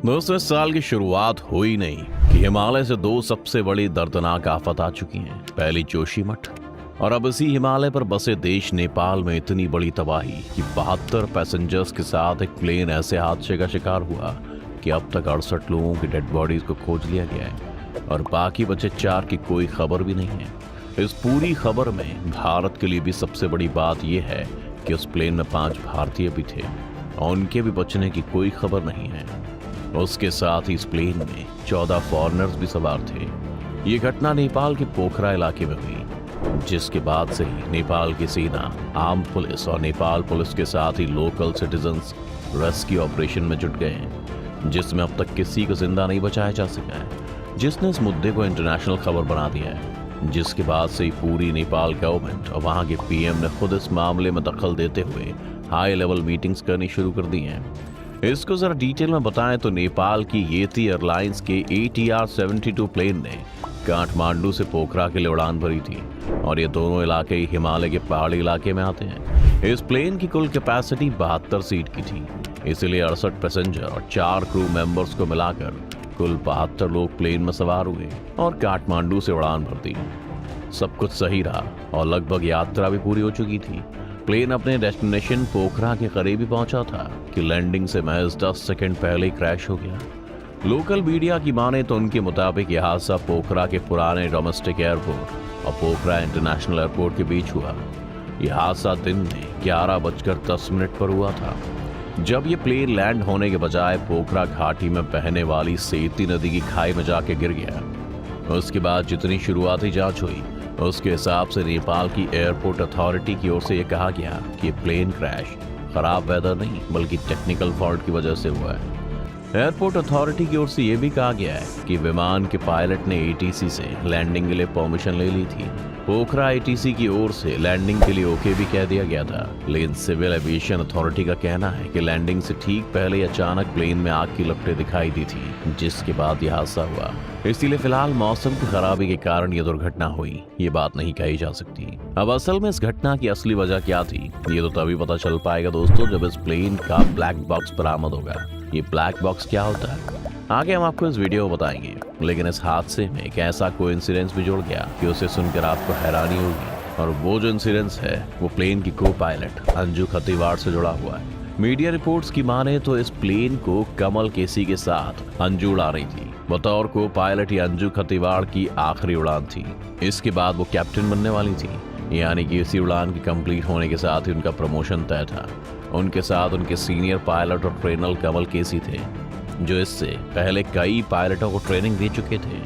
दोस्तों, इस साल की शुरुआत हुई नहीं कि हिमालय से दो सबसे बड़ी दर्दनाक आफत आ चुकी हैं। पहली जोशीमठ और अब इसी हिमालय पर बसे देश नेपाल में इतनी बड़ी तबाही कि 72 पैसेंजर्स के साथ एक प्लेन ऐसे हादसे का शिकार हुआ कि अब तक 68 लोगों की डेड बॉडीज को खोज लिया गया है और बाकी बचे 4 की कोई खबर भी नहीं है। इस पूरी खबर में भारत के लिए भी सबसे बड़ी बात यह है कि उस प्लेन में 5 भारतीय भी थे और उनके भी बचने की कोई खबर नहीं है। उसके साथ ही इस प्लेन में 14 फॉरेनर्स भी सवार थे। ये घटना नेपाल के पोखरा इलाके में हुई, जिसके बाद से ही नेपाल की सेना, आर्म पुलिस और नेपाल पुलिस के साथ ही लोकल सिटीजन्स रेस्क्यू ऑपरेशन में जुट गए हैं, जिसमें अब तक किसी को जिंदा नहीं बचाया जा सका है, जिसने इस मुद्दे को इंटरनेशनल खबर बना दिया है। जिसके बाद से ही पूरी नेपाल गवर्नमेंट और वहां के पीएम ने खुद इस मामले में दखल देते हुए हाई लेवल मीटिंग्स करनी शुरू कर दी हैं। इसको जरा डिटेल में बताएं तो नेपाल की येती एयरलाइंस के ATR 72 प्लेन ने काठमांडू से पोखरा के लिए उड़ान भरी थी और ये दोनों इलाके हिमालय के पहाड़ी इलाके में आते हैं। इस प्लेन की कुल कैपेसिटी 72 सीट की थी, इसलिए 68 पैसेंजर और 4 क्रू मेंबर्स को मिलाकर कुल 72 लोग प्लेन में सवार हुए और काठमांडू से उड़ान भर दी। सब कुछ सही रहा और लगभग यात्रा भी पूरी हो चुकी थी। प्लेन अपने डेस्टिनेशन पोखरा के करीब ही पहुंचा था कि लैंडिंग से महज 10 सेकंड पहले ही क्रैश हो गया। लोकल मीडिया की माने तो उनके मुताबिक यह हादसा पोखरा के पुराने डोमेस्टिक एयरपोर्ट और पोखरा इंटरनेशनल एयरपोर्ट के बीच हुआ। यह हादसा दिन में 11:10 पर हुआ था, जब ये प्लेन लैंड होने के बजाय पोखरा घाटी में बहने वाली सेती नदी की खाई में जाके गिर गया। उसके बाद जितनी शुरुआती जांच हुई उसके हिसाब से नेपाल की एयरपोर्ट अथॉरिटी की ओर से यह कहा गया कि प्लेन क्रैश खराब वेदर नहीं बल्कि टेक्निकल फॉल्ट की वजह से हुआ है। एयरपोर्ट अथॉरिटी की ओर से यह भी कहा गया है कि विमान के पायलट ने ATC से लैंडिंग के लिए परमिशन ले ली थी। पोखरा ATC की ओर से लैंडिंग के लिए ओके भी कह दिया गया था, लेकिन सिविल एविएशन अथॉरिटी का कहना है कि लैंडिंग से ठीक पहले अचानक प्लेन में आग की लपटें दिखाई दी थी, जिसके बाद यह हादसा हुआ। इसीलिए फिलहाल मौसम की खराबी के कारण यह दुर्घटना हुई, ये बात नहीं कही जा सकती। अब असल में इस घटना की असली वजह क्या थी, ये तो तभी पता चल पाएगा दोस्तों जब इस प्लेन का ब्लैक बॉक्स बरामद होगा। ये ब्लैक बॉक्स क्या होता है आगे हम आपको इस वीडियो में बताएंगे, लेकिन इस हादसे में एक ऐसा कोइंसिडेंस भी जुड़ गया कि उसे सुनकर आपको हैरानी होगी। और वो जो इंसिडेंस है वो प्लेन की को पायलट अंजू खतीवाड़ से जुड़ा हुआ है। मीडिया रिपोर्ट्स की माने तो इस प्लेन को कमल केसी के साथ अंजू उड़ा रही थी। बतौर को पायलट या अंजू खतीवाड़ की आखिरी उड़ान थी। इसके बाद वो कैप्टन बनने वाली थी, यानी कि इसी उड़ान की कंप्लीट होने के साथ ही उनका प्रमोशन तय था। उनके साथ उनके सीनियर पायलट और ट्रेनर कमल केसी थे, जो इससे पहले कई पायलटों को ट्रेनिंग दे चुके थे।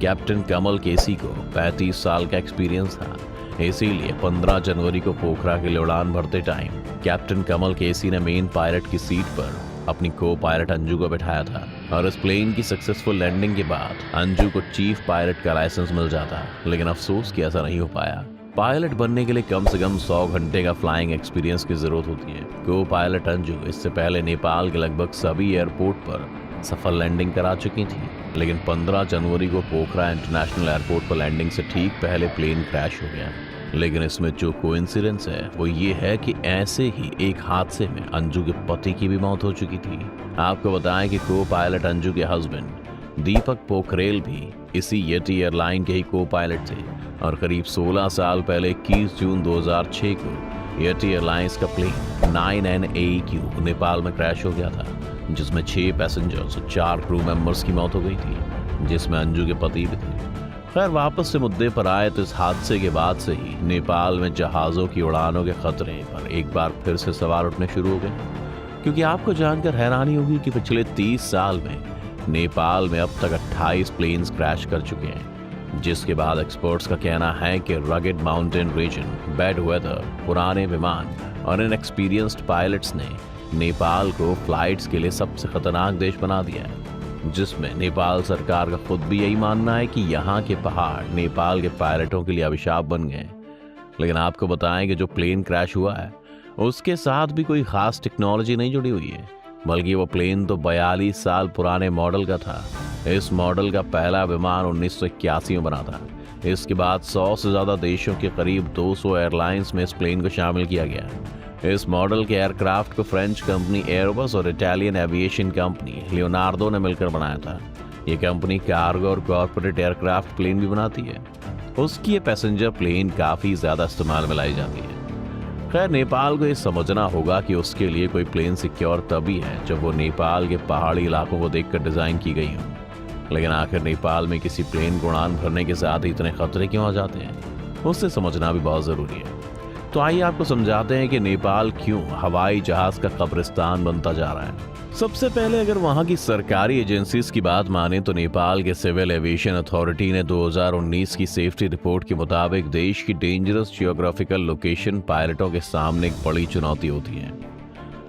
कैप्टन कमल केसी को 35 साल का एक्सपीरियंस था, इसीलिए 15 जनवरी को पोखरा के लिए उड़ान भरते टाइम कैप्टन कमल केसी ने मेन पायलट की सीट पर अपनी को पायलट अंजू को बैठाया था और इस प्लेन की सक्सेसफुल लैंडिंग के बाद अंजू को चीफ पायलट का लाइसेंस मिल जाता, लेकिन अफसोस कि ऐसा नहीं हो पाया। पायलट बनने के लिए कम से कम 100 घंटे का फ्लाइंग एक्सपीरियंस की जरूरत होती है। को पायलट अंजू इससे पहले नेपाल के लगभग सभी एयरपोर्ट पर सफल लैंडिंग करा चुकी थी, लेकिन 15 जनवरी को पोखरा इंटरनेशनल एयरपोर्ट पर लैंडिंग से ठीक पहले प्लेन क्रैश हो गया। लेकिन इसमें जो कोइंसिडेंस है वो ये है कि ऐसे ही एक हादसे में अंजू के पति की भी मौत हो चुकी थी। आपको बताएं कि को पायलट अंजू के हस्बैंड दीपक पोखरेल भी इसी येटी एयरलाइन के ही को पायलट थे और करीब 16 साल पहले 21 जून 2006 को येटी एयरलाइंस का प्लेन 9N नेपाल में क्रैश हो गया था, जिसमें 6 पैसेंजर्स और 4 क्रू मेंबर्स की मौत हो गई थी, जिसमें अंजू के पति भी थे। खैर, वापस से मुद्दे पर आए तो इस हादसे के बाद से ही नेपाल में जहाज़ों की उड़ानों के खतरे पर एक बार फिर से सवाल उठने शुरू हो गए, क्योंकि आपको जानकर हैरानी होगी कि पिछले 30 साल में नेपाल में अब तक 28 प्लेन्स क्रैश कर चुके हैं, जिसके बाद एक्सपर्ट्स का कहना है कि rugged mountain region, bad weather, पुराने विमान और इनएक्सपीरियंस्ड पायलट्स ने नेपाल को फ्लाइट्स के लिए सबसे खतरनाक देश बना दिया है, जिसमें नेपाल सरकार का खुद भी यही मानना है कि यहाँ के पहाड़ नेपाल के पायलटों के लिए अभिशाप बन गए। लेकिन आपको बताएं कि जो प्लेन क्रैश हुआ है उसके साथ भी कोई खास टेक्नोलॉजी नहीं जुड़ी हुई है, बल्कि वो प्लेन तो 42 साल पुराने मॉडल का था। इस मॉडल का पहला विमान 1981 में बना था। इसके बाद 100 से ज़्यादा देशों के करीब 200 एयरलाइंस में इस प्लेन को शामिल किया गया। इस मॉडल के एयरक्राफ्ट को फ्रेंच कंपनी एयरबस और इटालियन एविएशन कंपनी लियोनार्डो ने मिलकर बनाया था। ये कंपनी कार्गो और कॉर्पोरेट एयरक्राफ्ट प्लेन भी बनाती है। उसकी ये पैसेंजर प्लेन काफ़ी ज़्यादा इस्तेमाल में लाई जाती है। खैर, नेपाल को ये समझना होगा कि उसके लिए कोई प्लेन सिक्योर तभी है जब वो नेपाल के पहाड़ी इलाकों को देखकर डिज़ाइन की गई हो। लेकिन आखिर नेपाल में किसी प्लेन को उड़ान भरने के साथ ही इतने खतरे क्यों आ जाते हैं, उससे समझना भी बहुत ज़रूरी है। तो आइए आपको समझाते हैं कि नेपाल क्यों हवाई जहाज़ का कब्रिस्तान बनता जा रहा है। सबसे पहले अगर वहाँ की सरकारी एजेंसीज की बात माने तो नेपाल के सिविल एविएशन अथॉरिटी ने 2019 की सेफ्टी रिपोर्ट के मुताबिक देश की डेंजरस जियोग्राफिकल लोकेशन पायलटों के सामने एक बड़ी चुनौती होती है।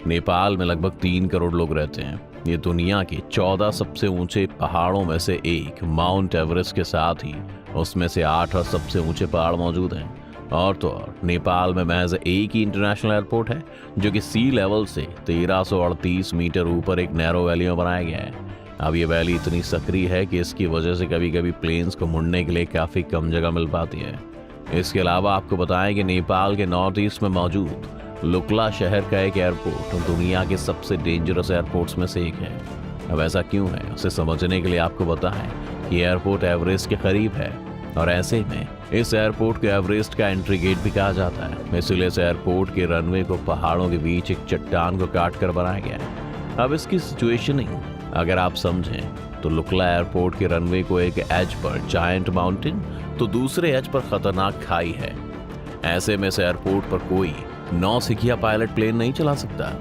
नेपाल में लगभग 3 करोड़ लोग रहते हैं। ये दुनिया के 14 सबसे ऊंचे पहाड़ों में से एक माउंट एवरेस्ट के साथ ही उसमें से 8 और सबसे ऊंचे पहाड़ मौजूद हैं। और तो और नेपाल में महज एक ही इंटरनेशनल एयरपोर्ट है जो कि सी लेवल से 1338 मीटर ऊपर एक नैरो वैली में बनाया गया है। अब ये वैली इतनी सक्रिय है कि इसकी वजह से कभी कभी प्लेन्स को मुड़ने के लिए काफ़ी कम जगह मिल पाती है। इसके अलावा आपको बताएं कि नेपाल के नॉर्थ ईस्ट में मौजूद लुकला शहर का एक एयरपोर्ट दुनिया के सबसे डेंजरस एयरपोर्ट्स में से एक है। अब ऐसा क्यों है, उसे समझने के लिए आपको बताएं कि एयरपोर्ट एवरेस्ट के करीब है और ऐसे में इस एयरपोर्ट को एवरेस्ट का एंट्री गेट भी कहा जाता है। इसलिए इस एयरपोर्ट के रनवे को पहाड़ों के बीच एक चट्टान को काट कर बनाया गया है। अब इसकी सिचुएशनिंग अगर आप समझें तो लुकला एयरपोर्ट के रनवे को एक एज पर जायंट माउंटेन तो दूसरे एज पर खतरनाक खाई है। ऐसे में इस एयरपोर्ट पर कोई नौसिखिया पायलट प्लेन नहीं चला सकता।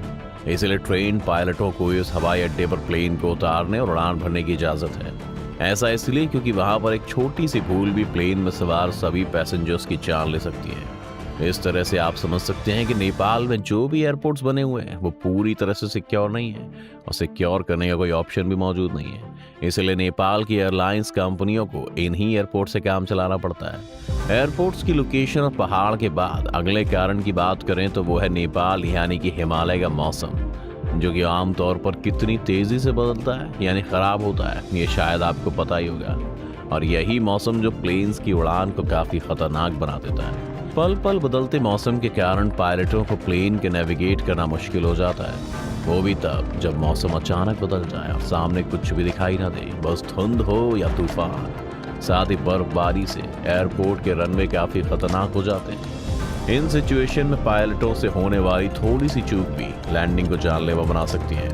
इसलिए ट्रेन पायलटों को इस हवाई अड्डे पर प्लेन को उतारने और उड़ान भरने की इजाज़त है। ऐसा इसलिए क्योंकि वहां पर एक छोटी सी भूल भी प्लेन में सवार सभी पैसेंजर्स की जान ले सकती है। इस तरह से आप समझ सकते हैं कि नेपाल में जो भी एयरपोर्ट्स बने हुए हैं वो पूरी तरह से सिक्योर नहीं है और सिक्योर करने का कोई ऑप्शन भी मौजूद नहीं है। इसलिए नेपाल की एयरलाइंस कंपनियों को इन्हीं एयरपोर्ट से काम चलाना पड़ता है। एयरपोर्ट्स की लोकेशन और पहाड़ के बाद अगले कारण की बात करें तो वो है नेपाल यानी कि हिमालय का मौसम, जो कि आमतौर पर कितनी तेजी से बदलता है यानी खराब होता है, ये शायद आपको पता ही होगा। और यही मौसम जो प्लेन्स की उड़ान को काफी खतरनाक बना देता है। पल पल बदलते मौसम के कारण पायलटों को प्लेन के नेविगेट करना मुश्किल हो जाता है, वो भी तब जब मौसम अचानक बदल जाए और सामने कुछ भी दिखाई ना दे, बस धुंध हो या तूफान। साथ ही बर्फबारी से एयरपोर्ट के रनवे काफी खतरनाक हो जाते हैं। इन सिचुएशन में पायलटों से होने वाली थोड़ी सी चूक भी लैंडिंग को जानलेवा बना सकती है।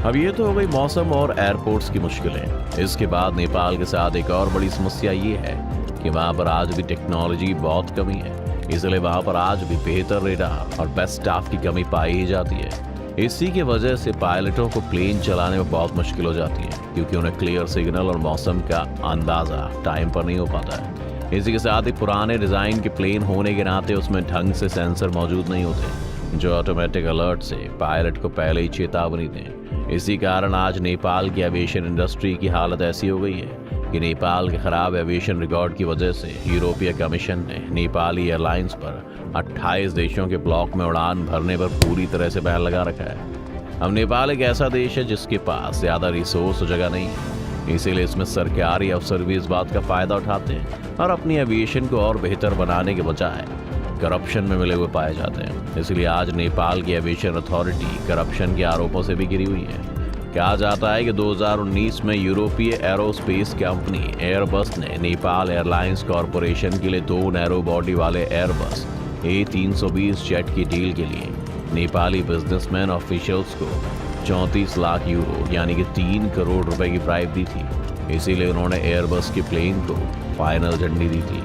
अब ये तो हो गई मौसम और एयरपोर्ट्स की मुश्किलें। इसके बाद नेपाल के साथ एक और बड़ी समस्या ये है कि वहाँ पर आज भी टेक्नोलॉजी बहुत कमी है। इसलिए वहाँ पर आज भी बेहतर रेडार और बेस्ट स्टाफ की कमी पाई ही जाती है। इसी की वजह से पायलटों को प्लेन चलाने में बहुत मुश्किल हो जाती है, क्योंकि उन्हें क्लियर सिग्नल और मौसम का अंदाज़ा टाइम पर नहीं हो पाता है। इसी के साथ ही पुराने डिज़ाइन के प्लेन होने के नाते उसमें ढंग से सेंसर मौजूद नहीं होते जो ऑटोमेटिक अलर्ट से पायलट को पहले ही चेतावनी दें। इसी कारण आज नेपाल की एविएशन इंडस्ट्री की हालत ऐसी हो गई है कि नेपाल के खराब एविएशन रिकॉर्ड की वजह से यूरोपीय कमीशन ने नेपाली एयरलाइंस पर 28 देशों के ब्लॉक में उड़ान भरने पर पूरी तरह से बैन लगा रखा है। अब नेपाल एक ऐसा देश है जिसके पास ज़्यादा रिसोर्स और जगह नहीं है, इसीलिए इसमें सरकारी अफसर भी इस बात का फ़ायदा उठाते हैं और अपनी एविएशन को और बेहतर बनाने के बजाय करप्शन में मिले हुए पाए जाते हैं। इसलिए आज नेपाल की एविएशन अथॉरिटी करप्शन के आरोपों से भी घिरी हुई है। कहा जाता है कि 2019 में यूरोपीय एरोस्पेस कंपनी एयरबस ने नेपाल एयरलाइंस कॉरपोरेशन के लिए 2 नैरो बॉडी वाले एयरबस A320 जेट की डील के लिए नेपाली बिजनेसमैन ऑफिशियल्स को 34 लाख यूरो यानी कि 3 करोड़ रुपए की ब्राइब दी थी। इसीलिए उन्होंने एयरबस के प्लेन को फाइनल झंडी दी थी।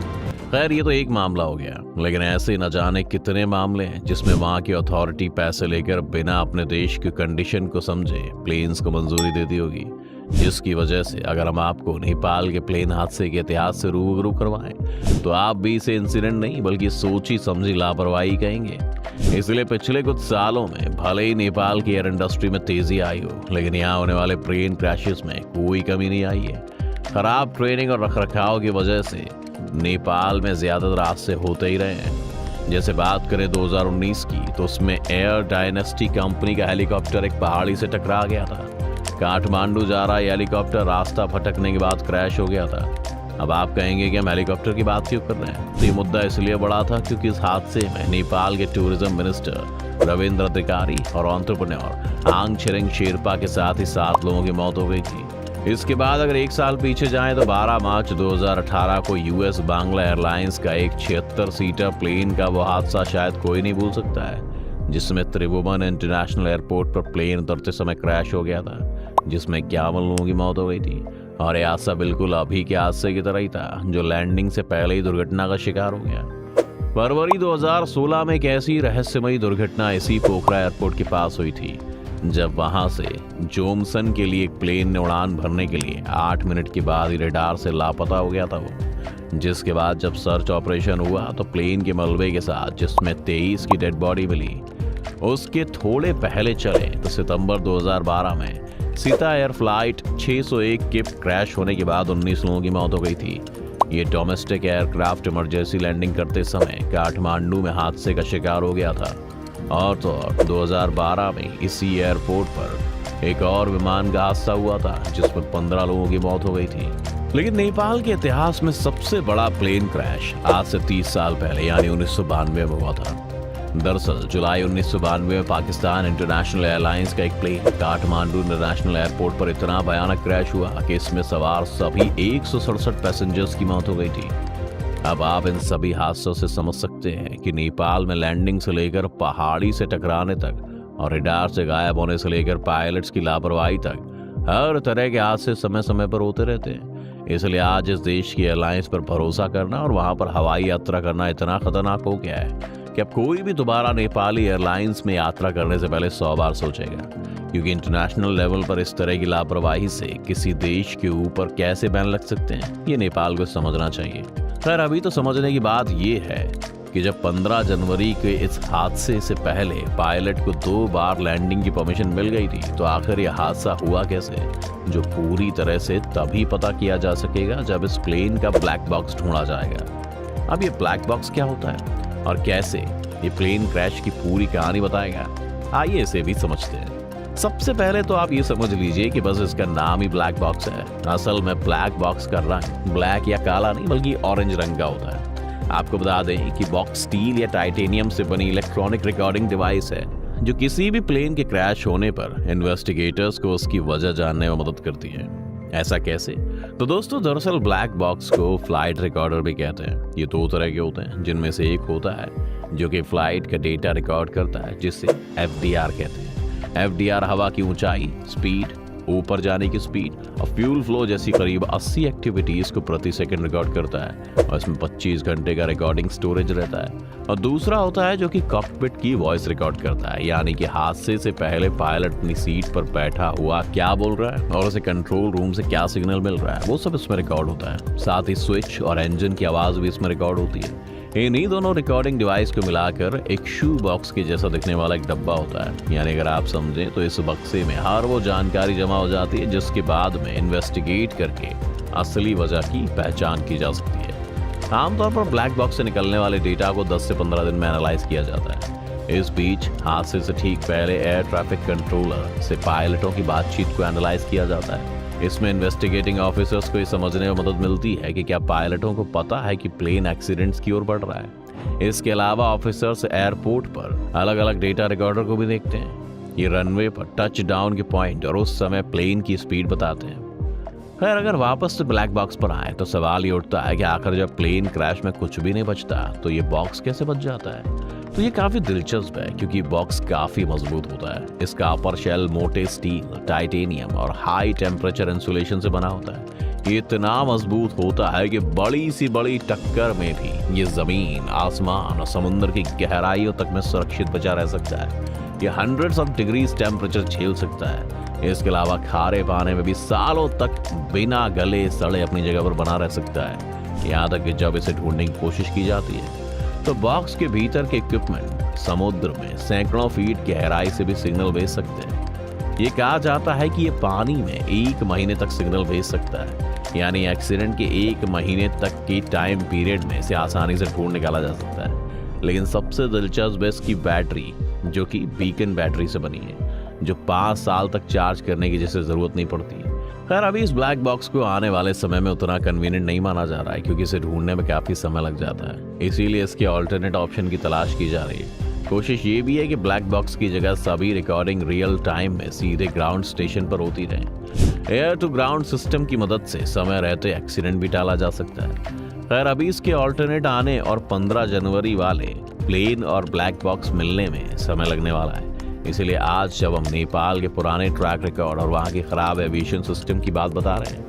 खैर, ये तो एक मामला हो गया, लेकिन ऐसे न जाने कितने मामले हैं जिसमें वहाँ की अथॉरिटी पैसे लेकर बिना अपने देश की कंडीशन को समझे प्लेन्स को मंजूरी देती होगी, जिसकी वजह से अगर हम आपको नेपाल के प्लेन हादसे के इतिहास से रूबरू करवाएं तो आप भी इसे इंसिडेंट नहीं बल्कि सोची समझी लापरवाही कहेंगे। इसलिए पिछले कुछ सालों में भले ही नेपाल की एयर इंडस्ट्री में तेजी आई हो, लेकिन यहाँ होने वाले प्लेन क्रैशेस में कोई कमी नहीं आई है। खराब ट्रेनिंग और रखरखाव की वजह से नेपाल में ज्यादातर हादसे होते ही रहे हैं। जैसे बात करें 2019 की तो उसमें एयर डायनेस्टी कंपनी का हेलीकॉप्टर एक पहाड़ी से टकरा गया था। काठमांडू जा रहा हेलीकॉप्टर रास्ता भटकने के बाद क्रैश हो गया था। अब आप कहेंगे कि हम हेलीकॉप्टर की बात क्यों कर रहे हैं, तो ये मुद्दा इसलिए बड़ा था क्योंकि इस हादसे में नेपाल के टूरिज्म मिनिस्टर रविंद्र अधिकारी और एंटरप्रेन्योर आंग छिरिंग शेरपा के साथ ही 7 लोगों की मौत हो गई थी। इसके बाद अगर एक साल पीछे जाएं तो 12 मार्च 2018 को यूएस बांग्ला एयरलाइंस का एक 76 सीटर प्लेन का वो हादसा शायद कोई नहीं भूल सकता है, जिसमें त्रिभुवन इंटरनेशनल एयरपोर्ट पर प्लेन उतरते समय क्रैश हो गया था, जिसमें 51 लोगों की मौत हो गई थी। और यह हादसा बिल्कुल अभी के हादसे की तरह ही था, जो लैंडिंग से पहले ही दुर्घटना का शिकार हो गया। फरवरी 2016 में एक ऐसी रहस्यमयी दुर्घटना इसी पोखरा एयरपोर्ट के पास हुई थी, जब वहां से जोमसन के लिए एक प्लेन ने उड़ान भरने के लिए 8 मिनट के बाद ही रडार से लापता हो गया था वो। जिसके बाद जब सर्च ऑपरेशन हुआ तो प्लेन के मलबे के साथ, जिसमें 23 की डेड बॉडी मिली, उसके थोड़े पहले चले तो सितंबर 2012 में सीता एयर फ्लाइट 601 के क्रैश होने के बाद 19 लोगों की मौत हो गई थी। ये डोमेस्टिक एयरक्राफ्ट इमरजेंसी लैंडिंग करते समय काठमांडू में हादसे का शिकार हो गया था। और तो और 2012 में इसी एयरपोर्ट पर एक और विमान का हादसा हुआ था, जिसमें 15 लोगों की मौत हो गई थी। लेकिन नेपाल के इतिहास में सबसे बड़ा प्लेन क्रैश आज से 30 साल पहले यानी 1992 में हुआ था। दरअसल जुलाई 1992 में पाकिस्तान इंटरनेशनल एयरलाइंस का एक प्लेन काठमांडू इंटरनेशनल एयरपोर्ट पर इतना भयानक क्रैश हुआ कि इसमें सवार सभी 167 पैसेंजर्स की मौत हो गई थी। अब आप इन सभी हादसों से समझ सकते हैं कि नेपाल में लैंडिंग से लेकर पहाड़ी से टकराने तक और रडार से गायब होने से लेकर पायलट्स की लापरवाही तक हर तरह के हादसे समय समय पर होते रहते हैं। इसलिए आज इस देश की एयरलाइंस पर भरोसा करना और वहां पर हवाई यात्रा करना इतना खतरनाक हो गया है कि अब कोई भी दोबारा नेपाली एयरलाइंस में यात्रा करने से पहले 100 बार सोचेगा, क्योंकि इंटरनेशनल लेवल पर इस तरह की लापरवाही से किसी देश के ऊपर कैसे बैन लग सकते हैं, ये नेपाल को समझना चाहिए। खैर, अभी तो समझने की बात ये है कि जब 15 जनवरी के इस हादसे से पहले पायलट को 2 बार लैंडिंग की परमिशन मिल गई थी, तो आखिर यह हादसा हुआ कैसे, जो पूरी तरह से तभी पता किया जा सकेगा जब इस प्लेन का ब्लैक बॉक्स ढूंढा जाएगा। अब ये ब्लैक बॉक्स क्या होता है और कैसे ये प्लेन क्रैश की पूरी कहानी बताएगा, आइए इसे भी समझते हैं। सबसे पहले तो आप ये समझ लीजिए कि बस इसका नाम ही ब्लैक बॉक्स है। असल में ब्लैक बॉक्स का रंग ब्लैक या काला नहीं बल्कि ऑरेंज रंग का होता है। आपको बता दें कि बॉक्स स्टील या टाइटेनियम से बनी इलेक्ट्रॉनिक रिकॉर्डिंग डिवाइस है, जो किसी भी प्लेन के क्रैश होने पर इन्वेस्टिगेटर्स को उसकी वजह जानने में मदद करती है। ऐसा कैसे? तो दोस्तों, दरअसल ब्लैक बॉक्स को फ्लाइट रिकॉर्डर भी कहते हैं। ये 2 तरह के होते हैं, जिनमें से एक होता है जो कि फ्लाइट का डेटा रिकॉर्ड करता है, जिसे FDR कहते हैं। FDR हवा की ऊंचाई, स्पीड, ऊपर जाने की स्पीड और फ्यूल फ्लो जैसी करीब 80 एक्टिविटीज को प्रति सेकंड रिकॉर्ड करता है और इसमें 25 घंटे का रिकॉर्डिंग स्टोरेज रहता है। और दूसरा होता है जो कि कॉकपिट की वॉइस रिकॉर्ड करता है, यानी कि हादसे से पहले पायलट अपनी सीट पर बैठा हुआ क्या बोल रहा है और उसे कंट्रोल रूम से क्या सिग्नल मिल रहा है, वो सब इसमें रिकॉर्ड होता है। साथ ही स्विच और इंजन की आवाज भी इसमें रिकॉर्ड होती है। इन्हीं दोनों रिकॉर्डिंग डिवाइस को मिलाकर एक शू बॉक्स के जैसा दिखने वाला एक डब्बा होता है। यानी अगर आप समझें तो इस बक्से में हर वो जानकारी जमा हो जाती है जिसके बाद में इन्वेस्टिगेट करके असली वजह की पहचान की जा सकती है। आमतौर पर ब्लैक बॉक्स से निकलने वाले डेटा को 10 से 15 दिन में एनालाइज किया जाता है। इस बीच हादसे से ठीक पहले एयर ट्रैफिक कंट्रोलर से पायलटों की बातचीत को एनालाइज किया जाता है। इसमें इन्वेस्टिगेटिंग ऑफिसर्स को ये समझने में मदद मिलती है कि क्या पायलटों को पता है कि प्लेन एक्सीडेंट्स की ओर बढ़ रहा है। इसके अलावा ऑफिसर्स एयरपोर्ट पर अलग अलग डेटा रिकॉर्डर को भी देखते हैं। ये रनवे पर टच डाउन के पॉइंट और उस समय प्लेन की स्पीड बताते हैं। खैर, अगर वापस से ब्लैक बॉक्स पर आए तो सवाल ये उठता है कि आखिर जब प्लेन क्रैश में कुछ भी नहीं बचता तो ये बॉक्स कैसे बच जाता है। तो ये काफी दिलचस्प है क्योंकि बॉक्स काफी मजबूत होता है। इसका अपर शेल मोटे स्टील, टाइटेनियम और हाई टेम्परेचर इंसुलेशन से बना होता है। ये इतना मजबूत होता है कि बड़ी सी बड़ी टक्कर में भी ये जमीन, आसमान और समुद्र की गहराइयों तक में सुरक्षित बचा रह सकता है। ये हंड्रेड्स ऑफ डिग्रीज टेम्परेचर झेल सकता है। इसके अलावा खारे पानी में भी सालों तक बिना गले सड़े अपनी जगह पर बना रह सकता है, यहाँ तक कि जब इसे ढूंढने की कोशिश की जाती है तो बॉक्स के भीतर के इक्विपमेंट समुद्र में सैकड़ों फीट गहराई से भी सिग्नल भेज सकते हैं। ये कहा जाता है कि ये पानी में 1 महीने तक सिग्नल भेज सकता है, यानी एक्सीडेंट के 1 महीने तक की टाइम पीरियड में इसे आसानी से ढूंढ निकाला जा सकता है। लेकिन सबसे दिलचस्प है इसकी बैटरी, जो कि बीकन बैटरी से बनी है, जो 5 साल तक चार्ज करने की जैसे जरूरत नहीं पड़ती। खैर, अभी इस ब्लैक बॉक्स को आने वाले समय में उतना कन्वीनियंट नहीं माना जा रहा है क्योंकि इसे ढूंढने में काफी समय लग जाता है। इसीलिए इसके ऑल्टरनेट ऑप्शन की तलाश की जा रही है। कोशिश ये भी है कि ब्लैक बॉक्स की जगह सभी रिकॉर्डिंग रियल टाइम में सीधे ग्राउंड स्टेशन पर होती रहे। एयर टू ग्राउंड सिस्टम की मदद से समय रहते एक्सीडेंट भी टाला जा सकता है। खैर अभी इसके ऑल्टरनेट आने और 15 जनवरी वाले प्लेन और ब्लैक बॉक्स मिलने में समय लगने वाला है। इसलिए आज जब हम नेपाल के पुराने ट्रैक रिकॉर्ड और वहाँ के खराब एविएशन सिस्टम की बात बता रहे हैं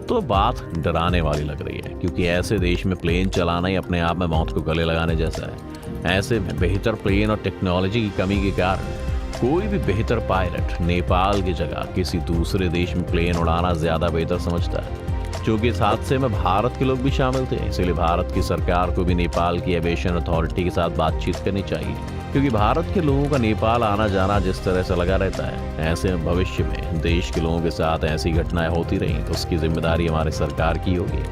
तो बात डराने वाली लग रही है, क्योंकि ऐसे देश में प्लेन चलाना ही अपने आप में मौत को गले लगाने जैसा है। ऐसे में बेहतर प्लेन और टेक्नोलॉजी की कमी के कारण कोई भी बेहतर पायलट नेपाल की जगह किसी दूसरे देश में प्लेन उड़ाना ज्यादा बेहतर समझता है। क्योंकि इस हादसे में भारत के लोग भी शामिल थे, इसलिए भारत की सरकार को भी नेपाल की एविएशन अथॉरिटी के साथ बातचीत करनी चाहिए, क्योंकि भारत के लोगों का नेपाल आना जाना जिस तरह से लगा रहता है, ऐसे में भविष्य में देश के लोगों के साथ ऐसी घटनाएं होती रही तो उसकी जिम्मेदारी हमारी सरकार की होगी।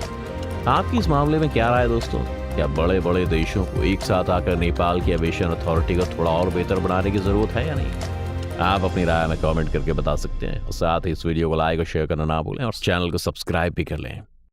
आपकी इस मामले में क्या राय दोस्तों? क्या बड़े बड़े देशों को एक साथ आकर नेपाल की एविएशन अथॉरिटी को थोड़ा और बेहतर बनाने की जरूरत है या नहीं? आप अपनी राय में कमेंट करके बता सकते हैं और साथ ही इस वीडियो को लाइक और शेयर करना ना भूलें और चैनल को सब्सक्राइब भी कर लें।